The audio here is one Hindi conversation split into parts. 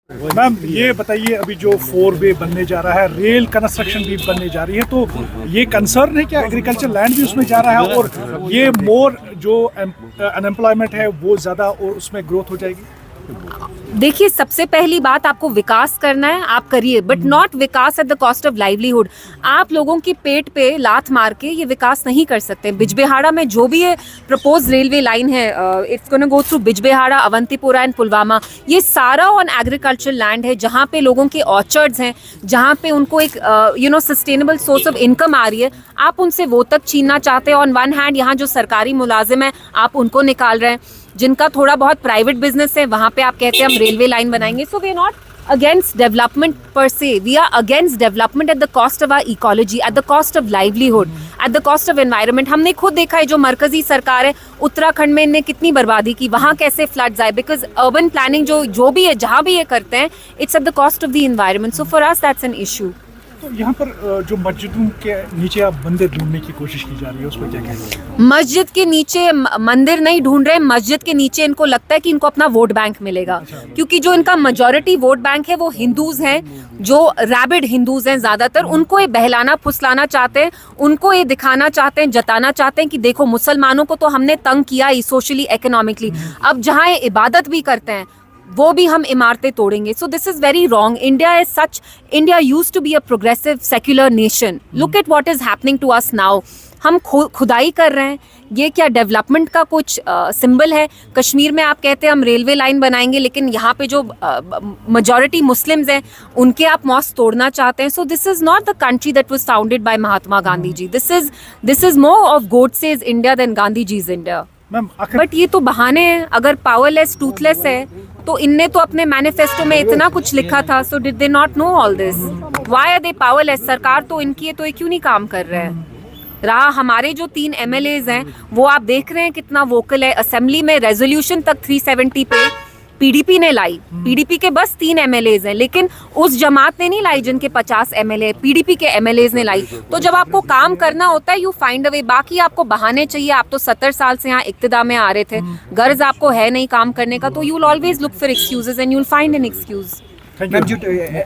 मैम ये बताइए, अभी जो 4 वे बनने जा रहा है, रेल कंस्ट्रक्शन भी बनने जा रही है, तो ये कंसर्न है क्या? एग्रीकल्चर लैंड भी उसमें जा रहा है और ये मोर जो अनएम्प्लॉयमेंट है वो ज़्यादा और उसमें ग्रोथ हो जाएगी। देखिए, सबसे पहली बात, आपको विकास करना है, आप करिए, but not Vikas at the cost of livelihood. आप लोगों के पेट पे लात मार के ये विकास नहीं कर सकते। बिजबेहाड़ा में जो भी ये प्रपोज रेलवे लाइन है, it's gonna go through Bijbehara, Awantipora and Pulwama. ये सारा ऑन एग्रीकल्चर लैंड है, जहाँ पे लोगों के ऑर्चर्ड्स हैं, जहाँ पे उनको एक सस्टेनेबल सोर्स ऑफ इनकम आ रही है। आप उनसे वो तक छीनना चाहते हैं। ऑन वन हैंड यहाँ जो सरकारी मुलाजिम है, आप उनको निकाल रहे हैं। जिनका थोड़ा बहुत प्राइवेट बिजनेस है, वहाँ पे आप कहते हैं हम रेलवे लाइन बनाएंगे। So we are not against development per se, we are against development at the cost of our ecology, at the cost of livelihood, at the cost of environment. हमने खुद देखा है, जो मरकजी सरकार है उत्तराखंड में, इनने कितनी बर्बादी की, वहाँ कैसे फ्लड्स आए, बिकॉज अर्बन प्लानिंग जो भी है, जहाँ भी ये करते हैं, it's at the cost of the environment. So for us that's an issue. तो यहाँ पर जो मस्जिदों के नीचे आप मंदिर ढूंढने की कोशिश की जा रही है, उस पर क्या कहेंगे? मस्जिद के नीचे मंदिर नहीं ढूंढ रहे, मस्जिद के नीचे इनको लगता है कि इनको अपना वोट बैंक मिलेगा, क्योंकि जो इनका मेजॉरिटी वोट बैंक है वो हिंदूज हैं, जो रैबिड हिंदूज हैं ज़्यादातर। उनको ये बहलाना फुसलाना चाहते हैं, उनको ये दिखाना चाहते हैं, जताना चाहते हैं कि देखो मुसलमानों को तो हमने तंग किया ही, सोशली इकोनॉमिकली। अब जहाँ ये इबादत भी करते हैं, वो भी हम इमारतें तोड़ेंगे। So this is very wrong. India is such, India used to be a progressive secular nation. Look at what is happening to us now. हम खुदाई कर रहे हैं, ये क्या डेवलपमेंट का कुछ सिंबल है? कश्मीर में आप कहते हैं हम रेलवे लाइन बनाएंगे, लेकिन यहाँ पे जो मेजॉरिटी मुस्लिम्स हैं, उनके आप मॉस्क तोड़ना चाहते हैं। So this is not the country that was founded by Mahatma Gandhi ji. This is more of Godse's India than Gandhi ji's India. But ये तो बहाने हैं। अगर पावरलेस टूथलेस है तो इनने तो अपने मैनिफेस्टो में इतना कुछ लिखा था। So did they not know all this? Why are they powerless? सरकार तो इनकी है, तो ये क्यों नहीं काम कर रहे हैं? रहा हमारे जो 3 MLAs हैं, वो आप देख रहे हैं कितना वोकल है। असेंबली में रेजोल्यूशन तक 370 पे पीडीपी ने लाई। पीडीपी के बस 3 MLAs हैं, लेकिन उस जमात ने नहीं लाई जिनके 50 MLA पीडीपी के MLAs ने लाई। तो जब आपको काम करना होता है, यू फाइंड अ वे। बाकी आपको बहाने चाहिए। आप तो 70 साल से यहाँ इक्तिदा में आ रहे थे, गर्ज आपको है नहीं काम करने का, तो you will always look for excuses and you will find an excuse. Ma'am, जो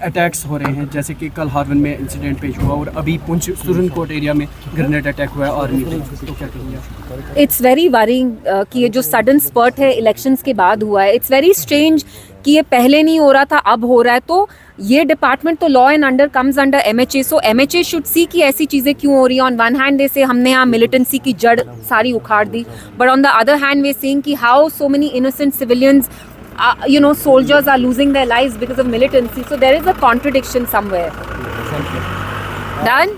अटैक्स हो रहे हैं, जैसे कि कल हार्वन में इंसिडेंट पेश हुआ और अभी पुंछ सुरनकोट एरिया में ग्रेनेड अटैक हुआ है आर्मी पे, तो क्या कहेंगे? इट्स वेरी वरिंग कि ये जो सडन स्पर्ट है इलेक्शंस के बाद हुआ है। इट्स वेरी स्ट्रेंज कि ये पहले नहीं हो रहा था, अब हो रहा है। तो ये डिपार्टमेंट तो law and under comes under MHA। So MHA should see कि ऐसी चीज़ें क्यों हो रही हैं। ऑन वन हैंड दे से हमने यहाँ मिलिटेंसी की जड़ सारी उखाड़ दी, but on the other hand they seeing कि how so many innocent civilians soldiers are losing their lives because of militancy. So there is a contradiction somewhere. Done?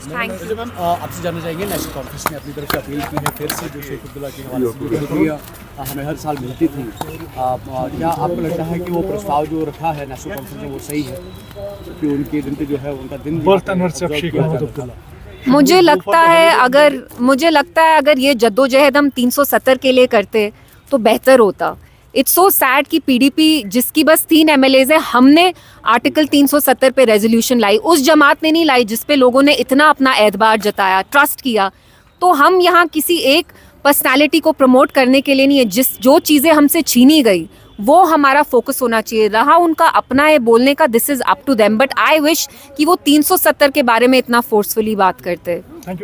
Thank you. आपसे जानना चाहेंगे, नेशनल कॉन्फ्रेंस ने अपनी तरफ से अपील की है फिर से, जो शेख अब्दुल्ला की हवाले से हमें हर साल मिलती थी। क्या आपको लगता है कि वो प्रस्ताव जो रखा है नेशनल कॉन्फ्रेंस में वो सही है कि उनके दिन पे जो है उनका दिन मुझे लगता है अगर ये जद्दोजहद हम 370 के लिए करते तो बेहतर होता। इट्स सो सैड कि पीडीपी, जिसकी बस 3 MLAs है, हमने आर्टिकल 370 पे रेजोल्यूशन लाई, उस जमात ने नहीं लाई जिस पे लोगों ने इतना अपना एतबार जताया, ट्रस्ट किया। तो हम यहाँ किसी एक पर्सनालिटी को प्रमोट करने के लिए नहीं है। जो चीज़ें हमसे छीनी गई वो हमारा फोकस होना चाहिए। रहा उनका अपना है बोलने का, this is up to them, but I wish कि वो 370 के बारे में इतना फोर्सफुली बात करते।